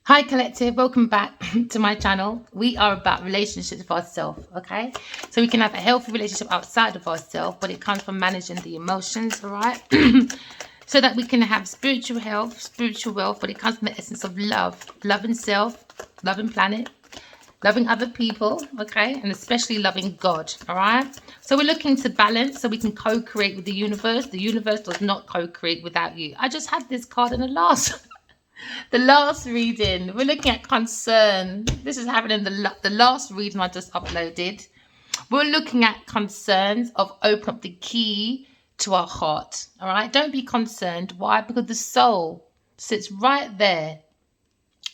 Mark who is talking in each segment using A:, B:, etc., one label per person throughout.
A: Hi collective, welcome back to my channel. We are about relationships with ourselves, okay? So we can have a healthy relationship outside of ourselves, but it comes from managing the emotions, all right? So that we can have spiritual health, spiritual wealth, but it comes from the essence of love. Loving self, loving planet, loving other people, okay? And especially loving God, all right? So we're looking to balance so we can co-create with the universe. The universe does not co-create without you. I just had this card in the last the last reading. We're looking at concern. This is happening the last reading I just uploaded. We're looking at concerns of open up the key to our heart. All right. Don't be concerned. Why? Because the soul sits right there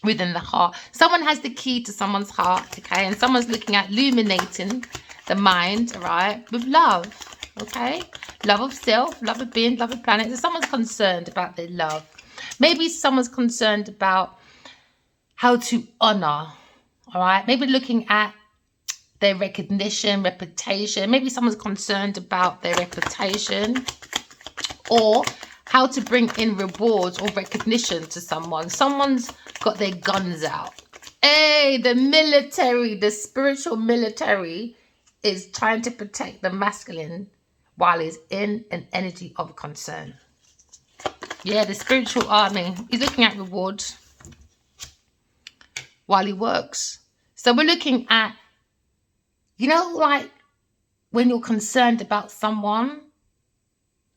A: within the heart. Someone has the key to someone's heart. Okay. And someone's looking at illuminating the mind. All right. With love. Okay. Love of self, love of being, love of planet. So someone's concerned about their love. Maybe someone's concerned about how to honor, all right? Maybe looking at their recognition, reputation. Maybe someone's concerned about their reputation or how to bring in rewards or recognition to someone. Someone's got their guns out. Hey, the military, the spiritual military is trying to protect the masculine while he's in an energy of concern. Yeah, the spiritual army. He's looking at rewards while he works. So we're looking at, like when you're concerned about someone,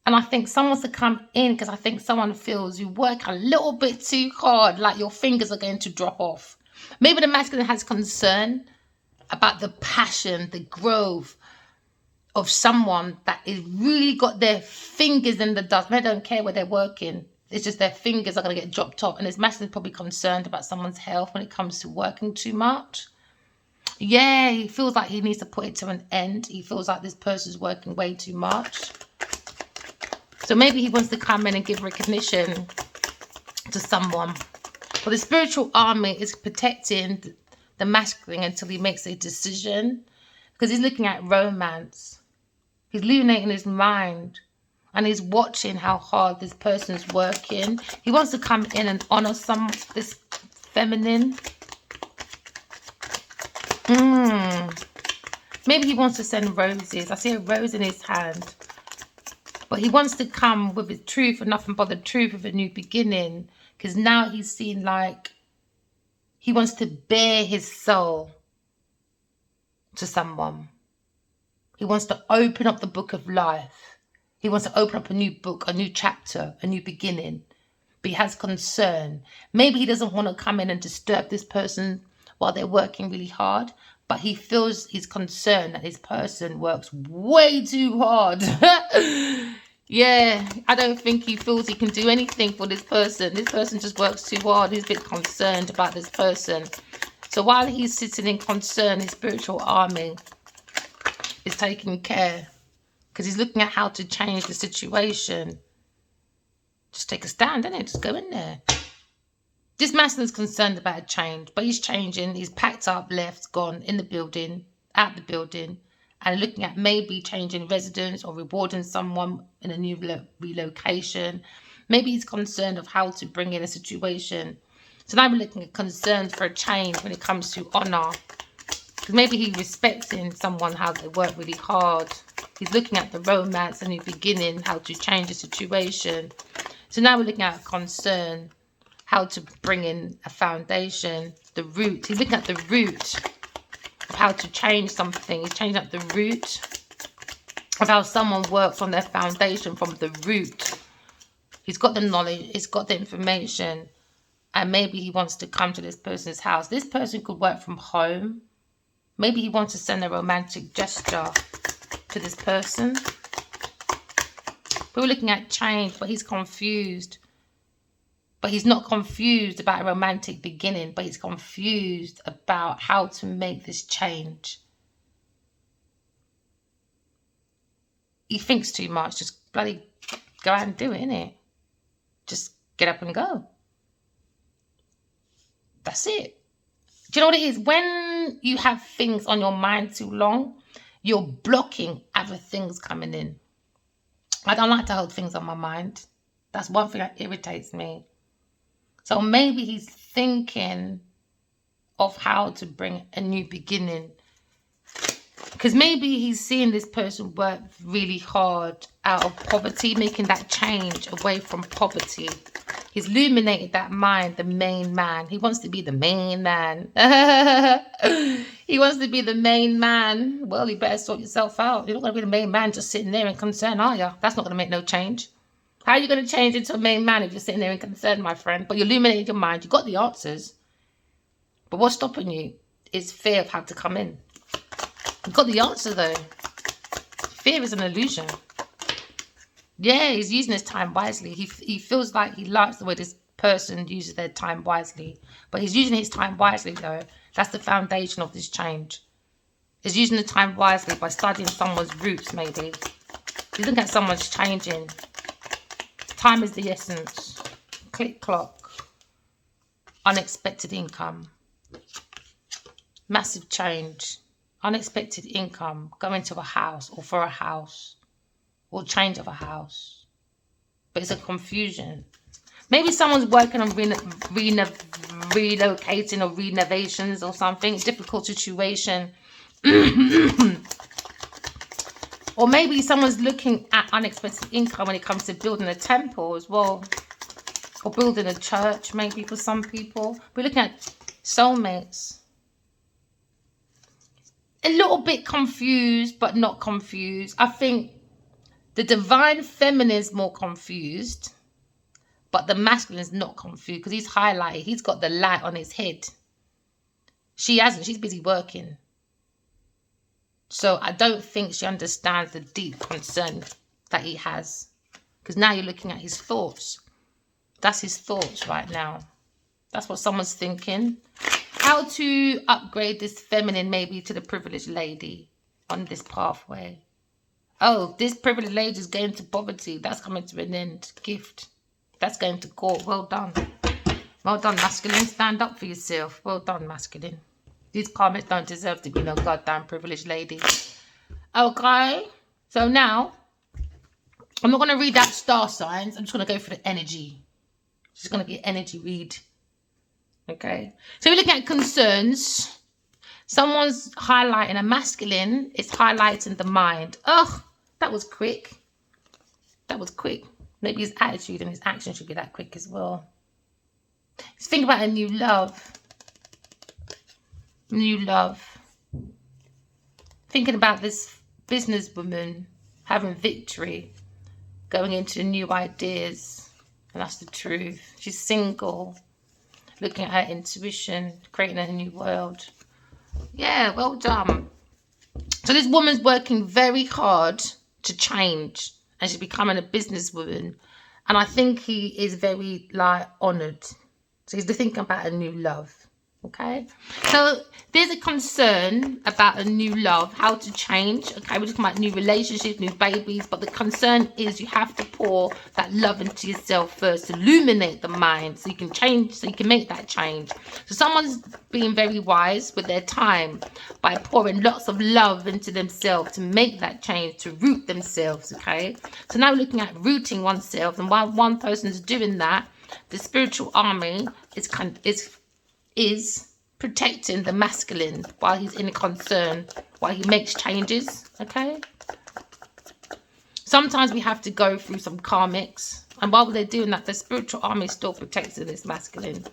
A: and I think someone's to come in because I think someone feels you work a little bit too hard, like your fingers are going to drop off. Maybe the masculine has concern about the passion, the growth of someone that is really got their fingers in the dust. They don't care where they're working. It's just their fingers are going to get dropped off. And this masculine is probably concerned about someone's health when it comes to working too much. Yeah, he feels like he needs to put it to an end. He feels like this person's working way too much. So maybe he wants to come in and give recognition to someone. But the spiritual army is protecting the masculine until he makes a decision. Because he's looking at romance. He's illuminating his mind. And he's watching how hard this person's working. He wants to come in and honor this feminine. Maybe he wants to send roses. I see a rose in his hand. But he wants to come with his truth and nothing but the truth of a new beginning. Because now he's seen like he wants to bare his soul to someone. He wants to open up the book of life. He wants to open up a new book, a new chapter, a new beginning. But he has concern. Maybe he doesn't want to come in and disturb this person while they're working really hard. But he feels he's concerned that this person works way too hard. Yeah, I don't think he feels he can do anything for this person. This person just works too hard. He's a bit concerned about this person. So while he's sitting in concern, his spiritual army is taking care. Because he's looking at how to change the situation. Just take a stand, innit? Just go in there. This masculine's concerned about a change, but he's changing. He's packed up, left, gone, in the building, out the building, and looking at maybe changing residence or rewarding someone in a new relocation. Maybe he's concerned of how to bring in a situation. So now we're looking at concerns for a change when it comes to honor. Because maybe he's respecting someone, how they work really hard. He's looking at the romance, a new beginning, how to change the situation. So now we're looking at a concern, how to bring in a foundation, the root. He's looking at the root of how to change something. He's changing up the root of how someone works on their foundation from the root. He's got the knowledge, he's got the information, and maybe he wants to come to this person's house. This person could work from home. Maybe he wants to send a romantic gesture to this person. We're looking at change, but he's confused. But he's not confused about a romantic beginning, but he's confused about how to make this change. He thinks too much. Just bloody go out and do it, innit? Just get up and go. That's it. Do you know what it is? When you have things on your mind too long, you're blocking other things coming in. I don't like to hold things on my mind. That's one thing that irritates me. So maybe he's thinking of how to bring a new beginning. Because maybe he's seeing this person work really hard out of poverty, making that change away from poverty. He's illuminated that mind, the main man. He wants to be the main man. He wants to be the main man. Well, you better sort yourself out. You're not going to be the main man just sitting there in concern, are you? That's not going to make no change. How are you going to change into a main man if you're sitting there in concern, my friend? But you illuminated your mind. You got the answers. But what's stopping you is fear of how to come in. You got the answer, though. Fear is an illusion. Yeah, he's using his time wisely. He feels like he likes the way this person uses their time wisely. But he's using his time wisely, though. That's the foundation of this change. He's using the time wisely by studying someone's roots, maybe. He's looking at someone's changing. Time is the essence. Click clock. Unexpected income. Massive change. Unexpected income. Go into a house or for a house. Or change of a house. But it's a confusion. Maybe someone's working on relocating or renovations or something. Difficult situation. Or maybe someone's looking at unexpected income when it comes to building a temple as well. Or building a church, maybe for some people. We're looking at soulmates. A little bit confused, but not confused. I think the divine feminine is more confused, but the masculine is not confused because he's highlighted. He's got the light on his head. She hasn't. She's busy working. So I don't think she understands the deep concern that he has. Because now you're looking at his thoughts. That's his thoughts right now. That's what someone's thinking. How to upgrade this feminine maybe to the privileged lady on this pathway. Oh, this privileged lady is going to poverty. That's coming to an end. Gift. That's going to court. Well done. Well done, masculine. Stand up for yourself. Well done, masculine. These karmics don't deserve to be no goddamn privileged lady. Okay. So now, I'm not going to read that star signs. I'm just going to go for the energy. It's just going to be an energy read. Okay. So we're looking at concerns. Someone's highlighting a masculine. It's highlighting the mind. Ugh. That was quick. That was quick. Maybe his attitude and his action should be that quick as well. Let's think about a new love. New love. Thinking about this businesswoman having victory. Going into new ideas. And that's the truth. She's single. Looking at her intuition. Creating a new world. Yeah, well done. So this woman's working very hard to change, and she's becoming a businesswoman, and I think he is very honored. So he's thinking about a new love. Okay, so there's a concern about a new love, how to change. Okay, we're talking about new relationships, new babies, but the concern is you have to pour that love into yourself first, illuminate the mind so you can change, so you can make that change. So someone's being very wise with their time by pouring lots of love into themselves to make that change, to root themselves. Okay, so now we're looking at rooting oneself, and while one person's doing that, the spiritual army is protecting the masculine while he's in concern, while he makes changes. Okay, sometimes we have to go through some karmics, and while they're doing that, the spiritual army is still protecting this masculine.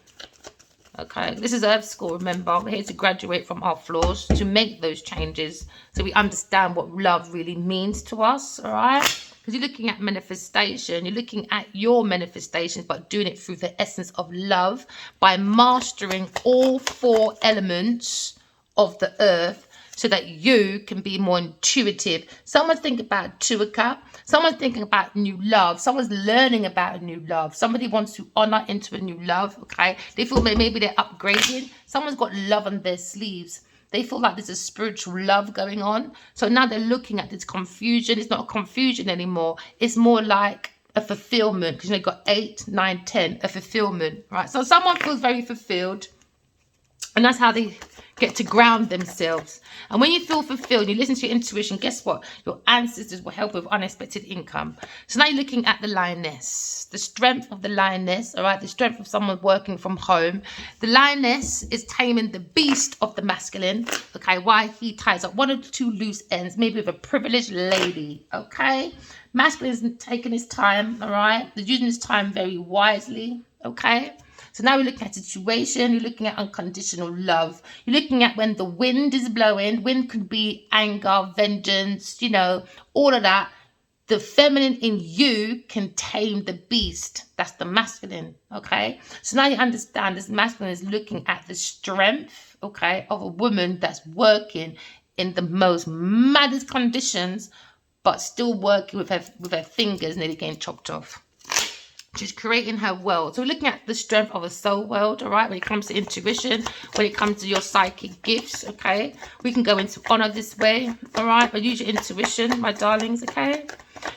A: Okay, this is Earth School. Remember, we're here to graduate from our flaws, to make those changes so we understand what love really means to us. All right, because you're looking at manifestation, you're looking at your manifestations, but doing it through the essence of love by mastering all 4 elements of the earth so that you can be more intuitive. Someone's thinking about Tuika. Someone's thinking about new love. Someone's learning about a new love. Somebody wants to honor into a new love. Okay, they feel maybe they're upgrading. Someone's got love on their sleeves. They feel like there's a spiritual love going on. So now they're looking at this confusion. It's not a confusion anymore. It's more like a fulfillment, because you've got 8, 9, 10, a fulfillment, right? So someone feels very fulfilled, and that's how they get to ground themselves. And when you feel fulfilled, you listen to your intuition, guess what? Your ancestors will help with unexpected income. So now you're looking at the lioness, the strength of the lioness, all right? The strength of someone working from home. The lioness is taming the beast of the masculine, okay? Why he ties up one or two loose ends, maybe with a privileged lady, okay? Masculine is taking his time, all right? They're using his time very wisely, okay? So now we're looking at situation, you're looking at unconditional love. You're looking at when the wind is blowing. Wind could be anger, vengeance, you know, all of that. The feminine in you can tame the beast. That's the masculine, okay? So now you understand this masculine is looking at the strength, okay, of a woman that's working in the most maddest conditions, but still working with her fingers nearly getting chopped off. She's creating her world. So we're looking at the strength of a soul world, all right, when it comes to intuition, when it comes to your psychic gifts, okay? We can go into honor this way, all right? But use your intuition, my darlings, okay?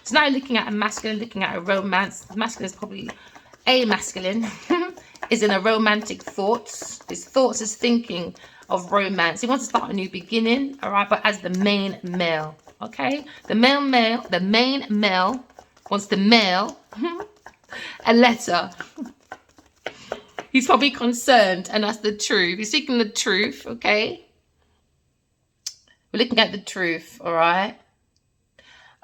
A: So now you're looking at a masculine, looking at a romance. The masculine is probably a masculine, is in a romantic thoughts. His thoughts is thinking of romance. He wants to start a new beginning, all right, but as the main male, okay? The main male wants to mail a letter. He's probably concerned, and that's the truth. He's seeking the truth, okay? We're looking at the truth, all right?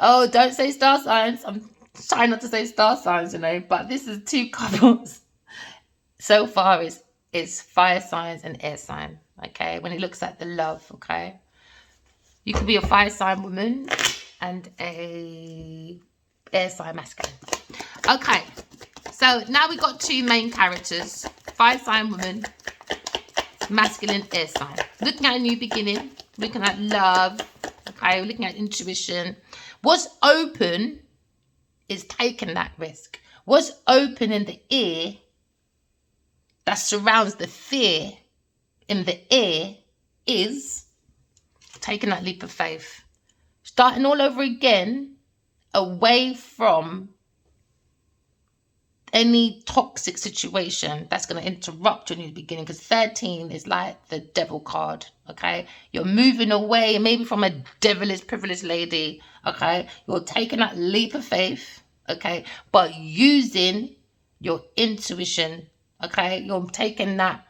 A: Oh, don't say star signs. I'm trying not to say star signs, you know, but this is two couples. So far is fire signs and air sign, okay? When it looks at the love, okay? You could be a fire sign woman and a air sign masculine. Okay. So now we got two main characters, fire sign woman, masculine air sign. Looking at a new beginning, looking at love, okay, we're looking at intuition. What's open is taking that risk. What's open in the air that surrounds the fear in the air is taking that leap of faith. Starting all over again, away from any toxic situation that's going to interrupt your new beginning, because 13 is like the devil card, okay? You're moving away, maybe from a devilish, privileged lady, okay? You're taking that leap of faith, okay? But using your intuition, okay? You're taking that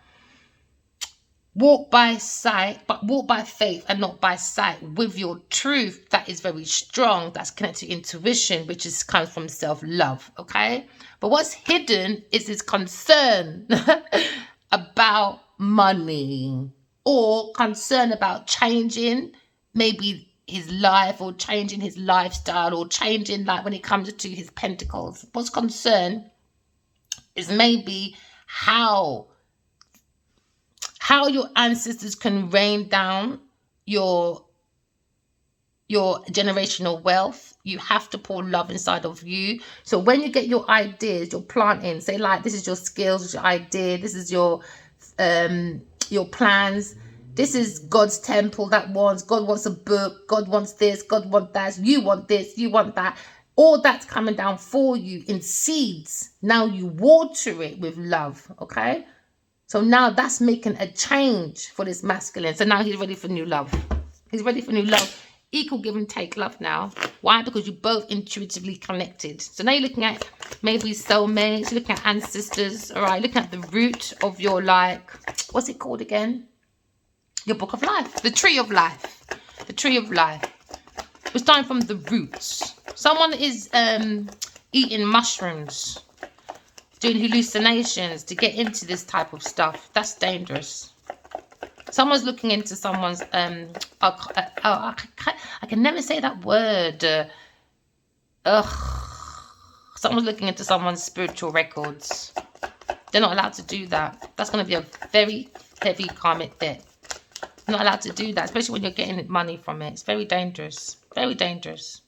A: walk by sight, but walk by faith and not by sight, with your truth that is very strong, that's connected to intuition, which comes from self-love, okay? But what's hidden is his concern about money, or concern about changing maybe his life, or changing his lifestyle, or changing, like when it comes to his pentacles. What's concerned is maybe how your ancestors can rain down your generational wealth. You have to pour love inside of you. So when you get your ideas, you're planting, say like, this is your skills, this is your idea, this is your plans. This is God's temple that wants, God wants a book, God wants this, God wants that, you want this, you want that. All that's coming down for you in seeds. Now you water it with love, okay? So now that's making a change for this masculine. So now he's ready for new love. He's ready for new love. Equal give and take love now. Why? Because you're both intuitively connected. So now you're looking at maybe soulmates. You're looking at ancestors. All right. Looking at the root of your, like, what's it called again? Your book of life. The tree of life. The tree of life. We're starting from the roots. Someone is eating mushrooms, doing hallucinations to get into this type of stuff. That's dangerous. Someone's looking into someone's I can never say that word. Someone's looking into someone's spiritual records. They're not allowed to do that. That's going to be a very heavy karmic debt. You're not allowed to do that, especially when you're getting money from it. It's very dangerous. Very dangerous.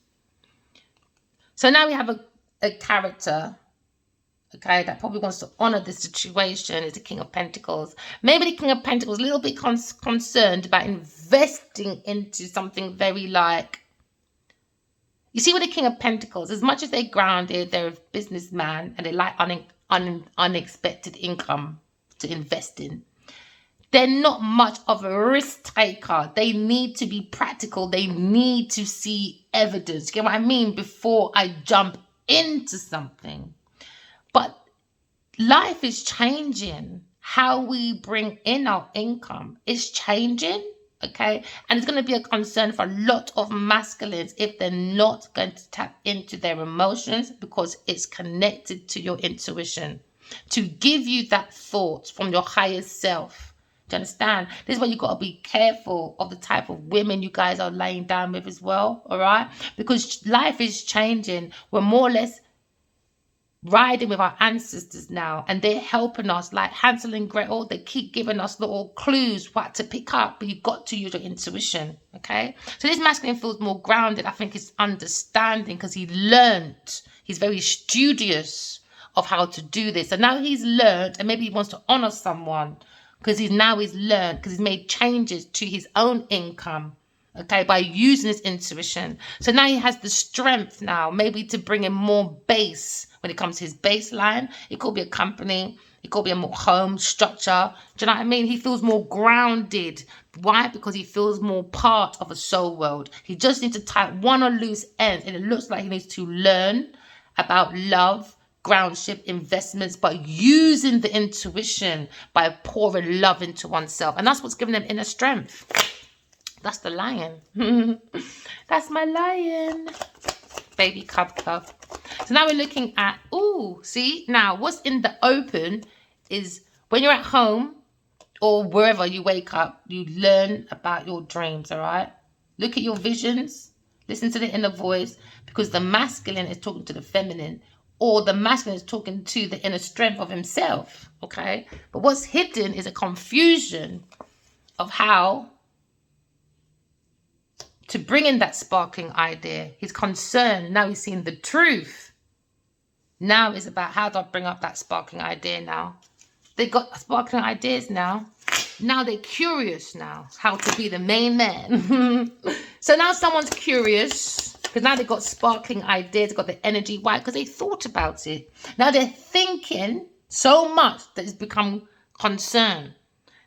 A: So now we have a character, okay, that probably wants to honor the situation, is the King of Pentacles. Maybe the King of Pentacles is a little bit concerned about investing into something very, like, you see with the King of Pentacles, as much as they're grounded, they're a businessman and they like unexpected income to invest in. They're not much of a risk taker. They need to be practical. They need to see evidence. Get what I mean? Before I jump into something. But life is changing. How we bring in our income is changing. Okay. And it's going to be a concern for a lot of masculines if they're not going to tap into their emotions, because it's connected to your intuition to give you that thought from your higher self. Do you understand? This is why you got to be careful of the type of women you guys are laying down with as well. All right. Because life is changing. We're more or less riding with our ancestors now, and they're helping us like Hansel and Gretel. They keep giving us little clues what to pick up, but you've got to use your intuition. Okay, so this masculine feels more grounded. I think it's understanding because he learned. He's very studious of how to do this, and now he's learned, and maybe he wants to honor someone because he's learned, because he's made changes to his own income. Okay, by using his intuition. So now he has the strength now, maybe to bring in more base when it comes to his baseline. It could be a company. It could be a more home structure. Do you know what I mean? He feels more grounded. Why? Because he feels more part of a soul world. He just needs to tie one or loose ends. And it looks like he needs to learn about love, groundship, investments, but using the intuition by pouring love into oneself. And that's what's giving them inner strength. That's the lion. That's my lion. Baby cub. So now we're looking at, see, now what's in the open is when you're at home or wherever you wake up, you learn about your dreams, all right? Look at your visions. Listen to the inner voice, because the masculine is talking to the feminine, or the masculine is talking to the inner strength of himself, okay? But what's hidden is a confusion of how to bring in that sparkling idea. He's concerned. Now he's seeing the truth. Now it's about, how do I bring up that sparkling idea now? They got sparkling ideas now. Now they're curious now how to be the main man. So now someone's curious because now they've got sparkling ideas, got the energy. Why? Because they thought about it. Now they're thinking so much that it's become concern.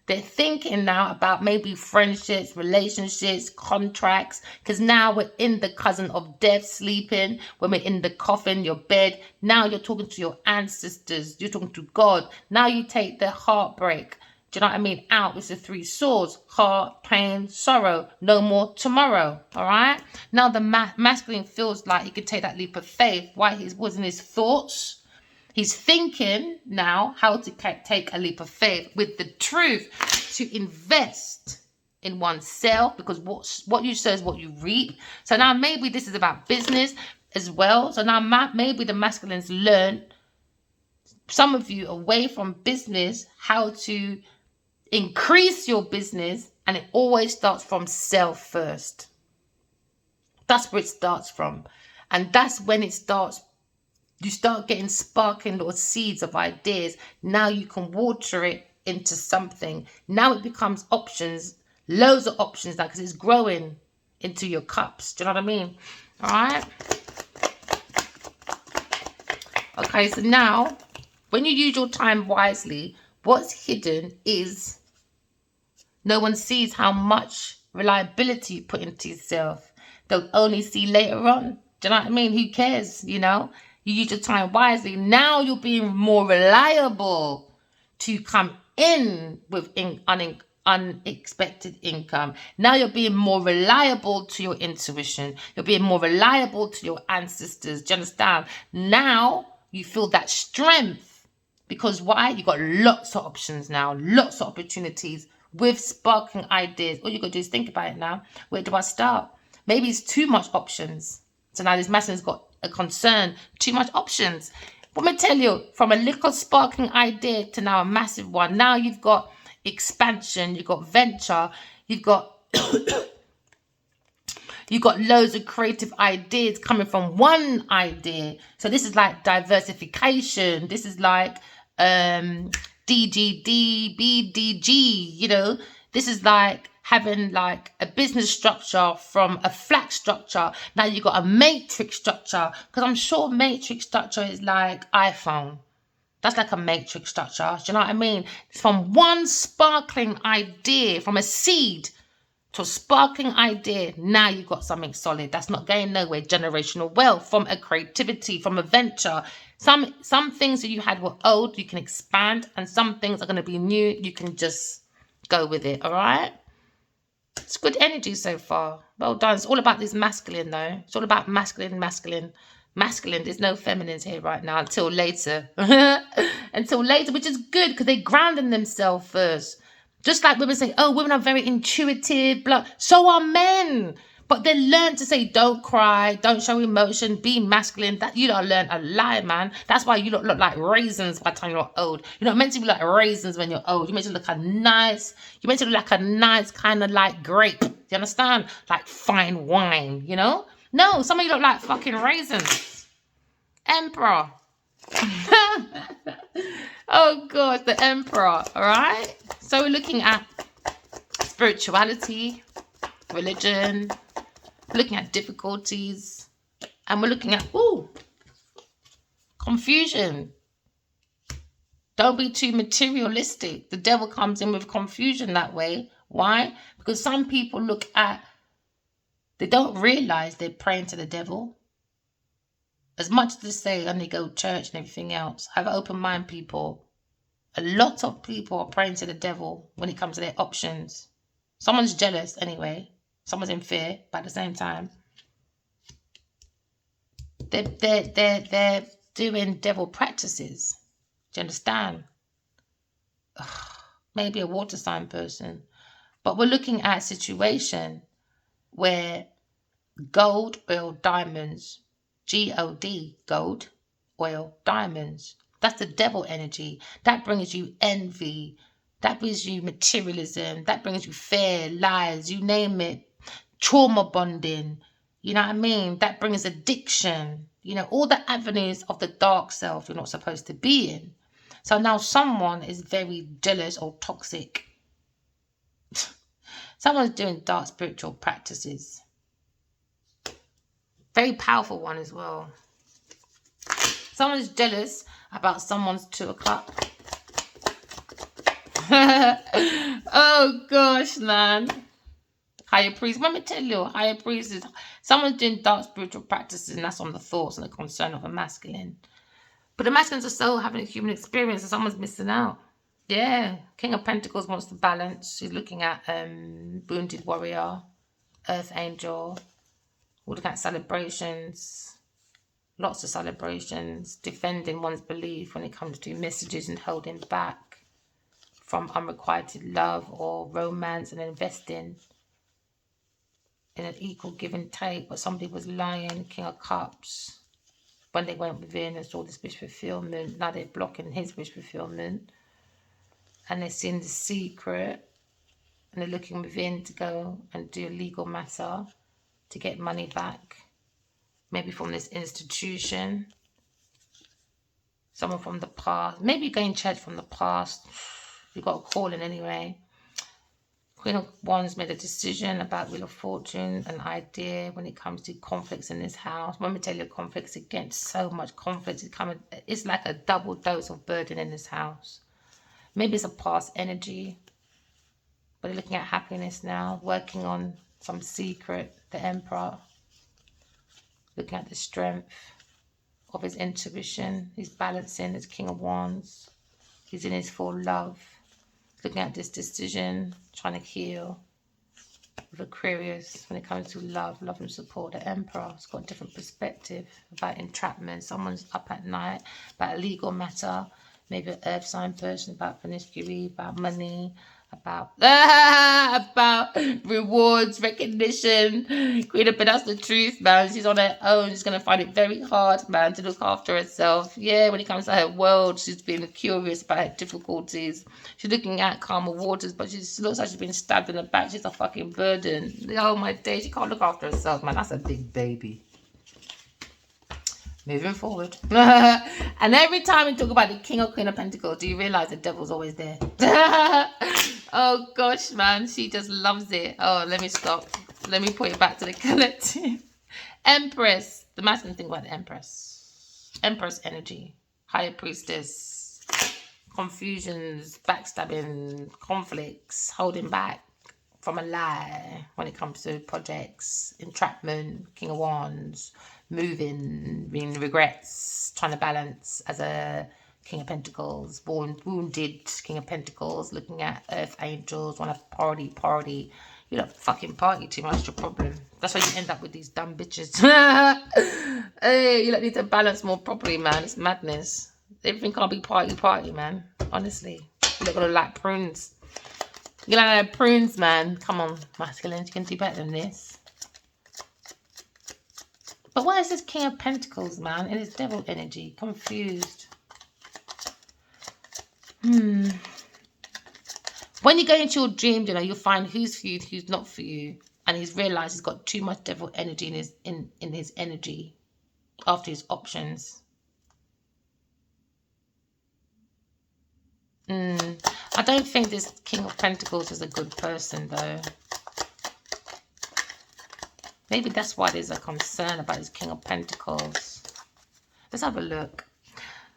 A: They're thinking now about maybe friendships, relationships, contracts, because now we're in the cousin of death, sleeping. When we're in the coffin, your bed, now you're talking to your ancestors. You're talking to God. Now you take the heartbreak. Do you know what I mean? Out with the 3 swords: heart, pain, sorrow. No more tomorrow. All right? Now the masculine feels like he could take that leap of faith. Why? He was in his thoughts. He's thinking now how to take a leap of faith with the truth, to invest in oneself, because what you sow is what you reap. So now maybe this is about business as well. So now maybe the masculines learn, some of you, away from business, how to increase your business, and it always starts from self first. That's where it starts from. And that's when it starts. You start getting sparkling little seeds of ideas. Now you can water it into something. Now it becomes options, loads of options now, because it's growing into your cups. Do you know what I mean? All right. Okay, so now when you use your time wisely, what's hidden is no one sees how much reliability you put into yourself. They'll only see later on. Do you know what I mean? Who cares, you know? You use your time wisely. Now you're being more reliable to come in with unexpected income. Now you're being more reliable to your intuition. You're being more reliable to your ancestors. Do you understand? Now you feel that strength. Because why? You got lots of options now. Lots of opportunities with sparkling ideas. All you got to do is think about it now. Where do I start? Maybe it's too much options. So now this masculine's got a concern, too much options. Let me tell you, from a little sparkling idea to now a massive one. Now you've got expansion, you've got venture, you've got you've got loads of creative ideas coming from one idea. So this is like diversification. This is like DGD, BDG, you know. This is like having like a business structure from a flat structure. Now you've got a matrix structure, because I'm sure matrix structure is like iPhone. That's like a matrix structure. Do you know what I mean? It's from one sparkling idea, from a seed to a sparkling idea. Now you've got something solid. That's not going nowhere. Generational wealth from a creativity, from a venture. Some things that you had were old, you can expand. And some things are going to be new. You can just go with it. All right? It's good energy so far. Well done. It's all about this masculine, though. It's all about masculine. There's no feminines here right now until later. Until later, which is good because they grounding themselves first. Just like women say, oh, women are very intuitive, blah. So are men. But they learn to say, don't cry, don't show emotion, be masculine. That you don't learn a lie, man. That's why you don't look like raisins by the time you're old. You're not meant to be like raisins when you're old. You're meant to look you're meant to look like a nice kind of like grape. Do you understand? Like fine wine, you know? No, some of you look like fucking raisins. Emperor. Oh God, the emperor. All right. So we're looking at spirituality, religion, we're looking at difficulties, and we're looking at confusion. Don't be too materialistic. The devil comes in with confusion that way. Why? Because some people they don't realize they're praying to the devil. As much as they say, and they go to church and everything else, have an open mind, people. A lot of people are praying to the devil when it comes to their options. Someone's jealous anyway. Someone's in fear, but at the same time, they're doing devil practices. Do you understand? Maybe a water sign person. But we're looking at a situation where gold, oil, diamonds, G-O-D, gold, oil, diamonds. That's the devil energy. That brings you envy. That brings you materialism. That brings you fear, lies, you name it. Trauma bonding. You know what I mean? That brings addiction. You know, all the avenues of the dark self you're not supposed to be in. So now someone is very jealous or toxic. Someone's doing dark spiritual practices. Very powerful one as well. Someone's jealous about someone's 2 o'clock. Oh gosh, man. Higher priest. Let me tell you, higher priest is someone's doing dark spiritual practices, and that's on the thoughts and the concern of a masculine. But the masculines are still having a human experience, and someone's missing out. Yeah. King of Pentacles wants to balance. She's looking at wounded warrior, earth angel. We're looking at celebrations. Lots of celebrations. Defending one's belief when it comes to messages and holding back from unrequited love or romance, and investing in an equal give and take. But somebody was lying. King of Cups. When they went within and saw this wish fulfillment, now they're blocking his wish fulfillment. And they're seeing the secret. And they're looking within to go and do a legal matter to get money back. Maybe from this institution. Someone from the past. Maybe you're going to church from the past. You've got a calling anyway. Queen of Wands made a decision about Wheel of Fortune, an idea when it comes to conflicts in this house. When we tell you conflicts, against so much conflict, it's like a double dose of burden in this house. Maybe it's a past energy, but they're looking at happiness now, working on some secret, the Emperor, looking at the strength of his intuition. He's balancing his King of Wands. He's in his full love. Looking at this decision, trying to heal with Aquarius when it comes to love and support. The Emperor has got a different perspective about entrapment. Someone's up at night about a legal matter, maybe an earth sign person, about promiscuity, about money, about rewards, recognition. Queen of, but that's the truth, man. She's on her own. She's going to find it very hard, man, to look after herself. Yeah, when it comes to her world, she's been curious about her difficulties. She's looking at calmer waters, but she looks like she's been stabbed in the back. She's a fucking burden. Oh, my days. She can't look after herself, man. That's a big baby. Moving forward. And every time we talk about the King or Queen of Pentacles, do you realize the devil's always there? Oh gosh, man, she just loves it. Oh, let me stop. Let me put it back to the collective. Empress. The masculine thing about the Empress. Empress energy. Higher priestess. confusions, backstabbing, conflicts, holding back from a lie when it comes to projects, entrapment, King of Wands, moving, being regrets, trying to balance as a King of Pentacles, born wounded King of Pentacles, looking at Earth Angels, want to party. You don't fucking party too much, your problem. That's why you end up with these dumb bitches. Hey, you don't need to balance more properly, man. It's madness. Everything can't be party, man. Honestly. You look like prunes. You look like prunes, man. Come on, masculine. You can do better than this. But why is this King of Pentacles, man? It is devil energy. Confused. When you go into your dream, you know, you'll find who's for you, who's not for you. And he's realised he's got too much devil energy in his energy after his options. I don't think this King of Pentacles is a good person, though. Maybe that's why there's a concern about this King of Pentacles. Let's have a look.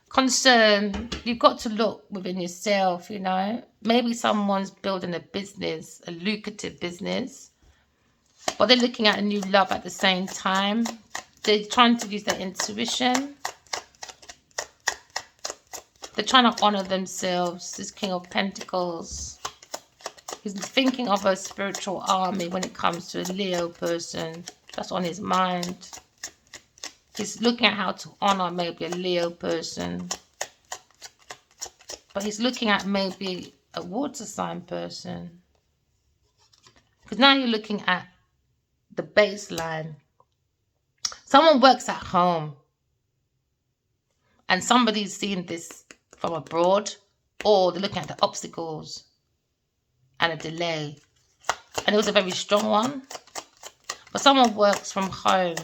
A: Concern, you've got to look within yourself, you know. Maybe someone's building a business, a lucrative business, but they're looking at a new love at the same time. They're trying to use their intuition. They're trying to honor themselves, this King of Pentacles. He's thinking of a spiritual army when it comes to a Leo person. That's on his mind. He's looking at how to honor maybe a Leo person. But he's looking at maybe a water sign person. Because now you're looking at the baseline. Someone works at home. And somebody's seeing this from abroad. Or they're looking at the obstacles and a delay. And it was a very strong one. But someone works from home.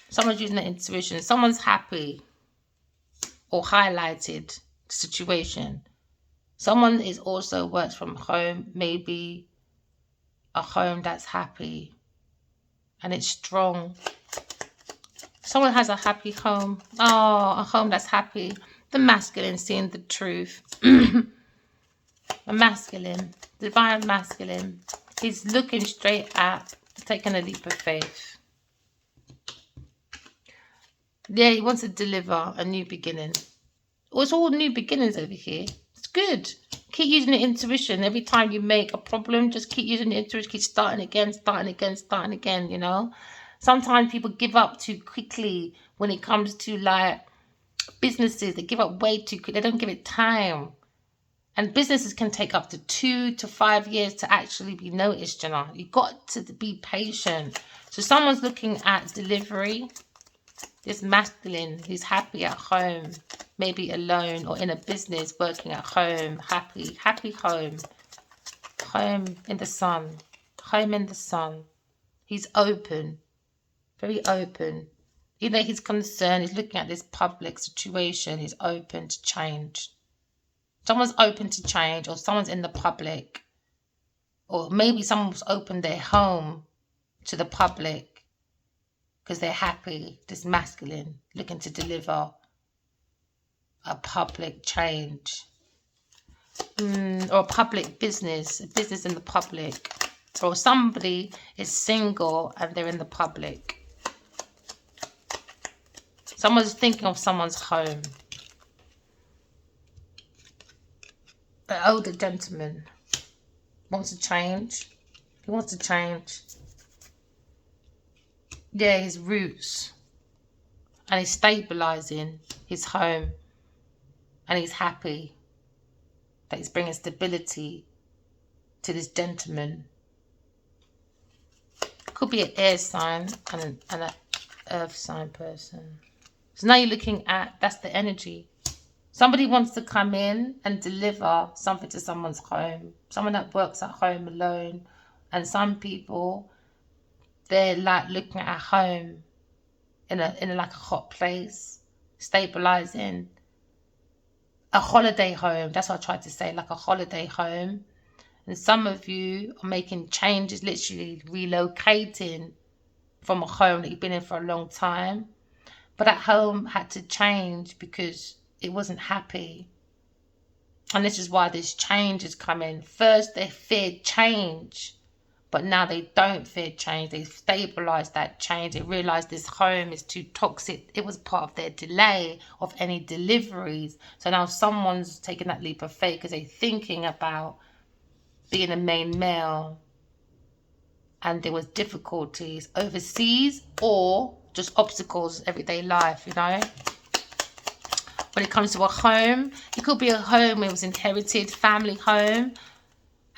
A: Someone's using their intuition. Someone's happy or highlighted the situation. Someone is also works from home. Maybe a home that's happy and it's strong. Someone has a happy home. Oh, a home that's happy. The masculine seeing the truth. A masculine, divine masculine. He's looking straight at taking a leap of faith. Yeah, he wants to deliver a new beginning. Well, it's all new beginnings over here. It's good. Keep using the intuition. Every time you make a problem, just keep using the intuition. Keep starting again, you know. Sometimes people give up too quickly when it comes to, like, businesses. They give up way too quick. They don't give it time. And businesses can take up to 2 to 5 years to actually be noticed, you know. You've got to be patient. So someone's looking at delivery. This masculine who's happy at home, maybe alone or in a business, working at home, happy home. Home in the sun. Home in the sun. He's open. Very open. Even though he's concerned, he's looking at this public situation, he's open to change. Someone's open to change, or someone's in the public. Or maybe someone's opened their home to the public because they're happy, this masculine, looking to deliver a public change. Or a public business, a business in the public. Or somebody is single and they're in the public. Someone's thinking of someone's home. An older gentleman wants to change. He wants to change. Yeah, his roots. And he's stabilising his home. And he's happy that he's bringing stability to this gentleman. Could be an air sign and an earth sign person. So now you're looking at, that's the energy. Somebody wants to come in and deliver something to someone's home. Someone that works at home alone. And some people, they're like looking at a home in a like a hot place, stabilizing. A holiday home, that's what I tried to say, like a holiday home. And some of you are making changes, literally relocating from a home that you've been in for a long time. But that home had to change because it wasn't happy. And this is why this change is coming. First, they feared change. But now they don't fear change. They've stabilized that change. They realized this home is too toxic. It was part of their delay of any deliveries. So now someone's taking that leap of faith because they're thinking about being a main male. And there was difficulties overseas or just obstacles in everyday life, you know. When it comes to a home, it could be a home where it was inherited, family home.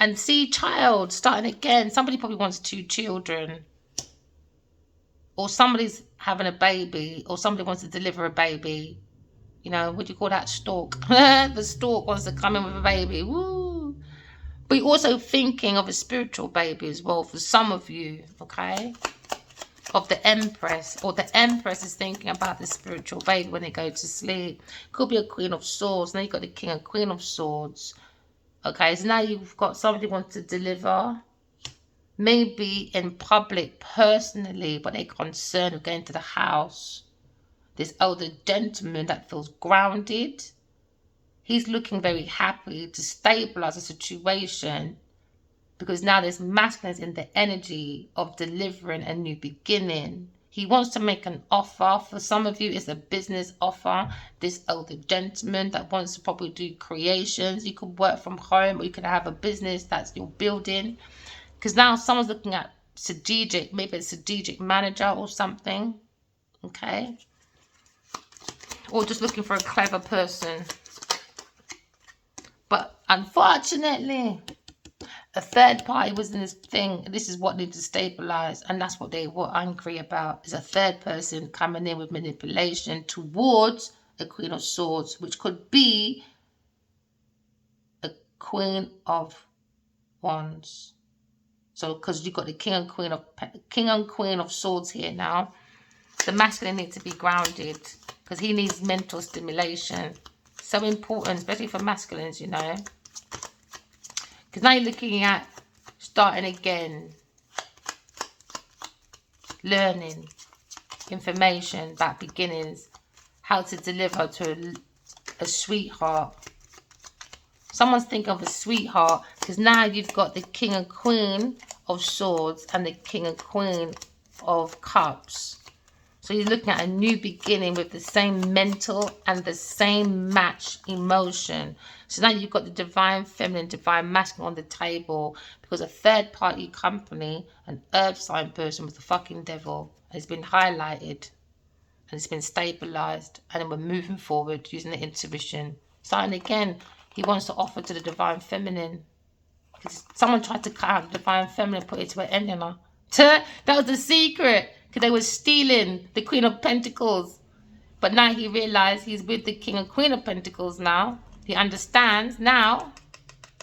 A: And see, child, starting again. Somebody probably wants 2 children. Or somebody's having a baby. Or somebody wants to deliver a baby. You know, what do you call that? Stork. The stork wants to come in with a baby. Woo! But you're also thinking of a spiritual baby as well for some of you, okay? Of the Empress. Or the Empress is thinking about the spiritual baby when they go to sleep. Could be a Queen of Swords. Now you've got the King and Queen of Swords. Okay, so now you've got somebody who wants to deliver, maybe in public, personally, but they're concerned with going to the house. This older gentleman that feels grounded, he's looking very happy to stabilize the situation because now there's masculine in the energy of delivering a new beginning. He wants to make an offer. For some of you, it's a business offer. This older gentleman that wants to probably do creations. You could work from home or you could have a business that's you're building. Because now someone's looking at strategic, maybe a strategic manager or something. Okay. Or just looking for a clever person. But unfortunately, a third party was in this thing. This is what needs to stabilize, and that's what they were angry about. Is a third person coming in with manipulation towards a Queen of Swords, which could be a Queen of Wands. So, because you've got the King and Queen of Swords here now, the masculine needs to be grounded because he needs mental stimulation. So important, especially for masculines, you know. Because now you're looking at starting again, learning information about beginnings, how to deliver to a sweetheart. Someone's thinking of a sweetheart because now you've got the King and Queen of Swords and the King and Queen of Cups. So you're looking at a new beginning with the same mental and the same match emotion. So now you've got the divine feminine, divine masculine on the table because a third party company, an earth sign person with the fucking devil has been highlighted and it's been stabilized, and then we're moving forward using the intuition. Starting again, he wants to offer to the divine feminine. Because someone tried to cut out the divine feminine and put it to an ending. That was the secret. Because they were stealing the Queen of Pentacles. But now he realized he's with the King and Queen of Pentacles now. He understands now.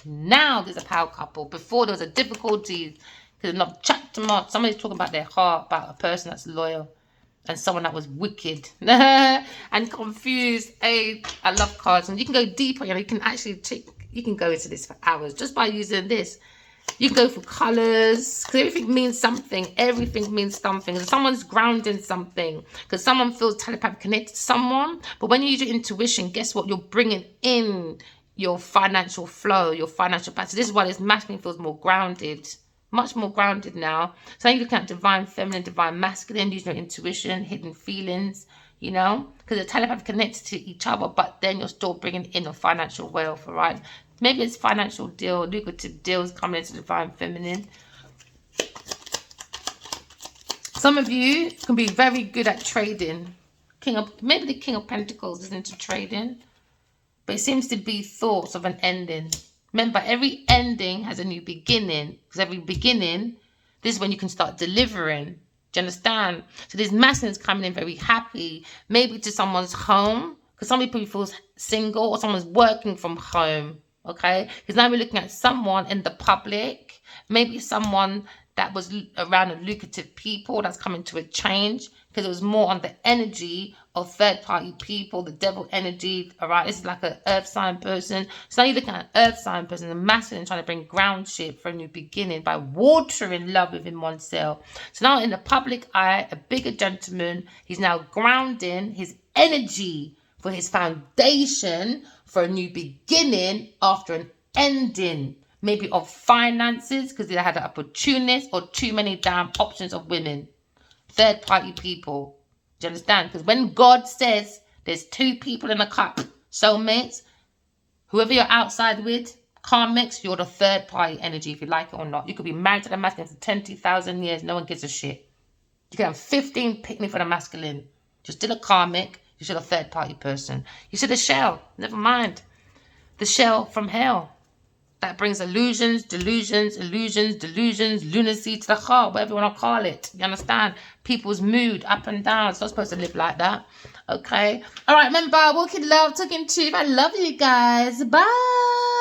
A: Now there's a power couple. Before there was a difficulty. Because enough chat them up. Somebody's talking about their heart, about a person that's loyal. And someone that was wicked. And confused. Hey, I love cards. And you can go deeper. You know, you can actually you can go into this for hours. Just by using this. You can go for colors, because everything means something. Everything means something. And someone's grounding something, because someone feels telepathically connected to someone. But when you use your intuition, guess what? You're bringing in your financial flow, your financial path. So this is why this masculine feels more grounded, much more grounded now. So now you're looking at divine feminine, divine masculine, using your intuition, hidden feelings, you know, because they're telepathically connected to each other, but then you're still bringing in your financial wealth, all right? Maybe it's financial deal, lucrative deals coming into divine feminine. Some of you can be very good at trading. Maybe the King of Pentacles is into trading, but it seems to be thoughts of an ending. Remember, every ending has a new beginning, because every beginning, this is when you can start delivering. Do you understand? So this masculine's coming in very happy, maybe to someone's home, because some people feel single, or someone's working from home. Okay, because now we're looking at someone in the public, maybe someone that was around a lucrative people that's coming to a change, because it was more on the energy of third party people, the devil energy. All right, this is like an earth sign person. So now you're looking at an earth sign person, the masculine trying to bring groundship for a new beginning by watering love within oneself. So now in the public eye, a bigger gentleman, he's now grounding his energy for his foundation for a new beginning after an ending. Maybe of finances, because they had an opportunist, or too many damn options of women. Third party people. Do you understand? Because when God says there's two people in a cup, soulmates, whoever you're outside with, karmics, you're the third party energy, if you like it or not. You could be married to the masculine for 20,000 years, no one gives a shit. You can have 15 pick me for the masculine. You're still a karmic, you're still a third party person. You're still a shell, never mind. The shell from hell. That brings illusions, delusions, lunacy to the heart, whatever you want to call it. You understand? People's mood, up and down. It's not supposed to live like that. Okay? All right, remember, walking love, talking truth. I love you guys. Bye.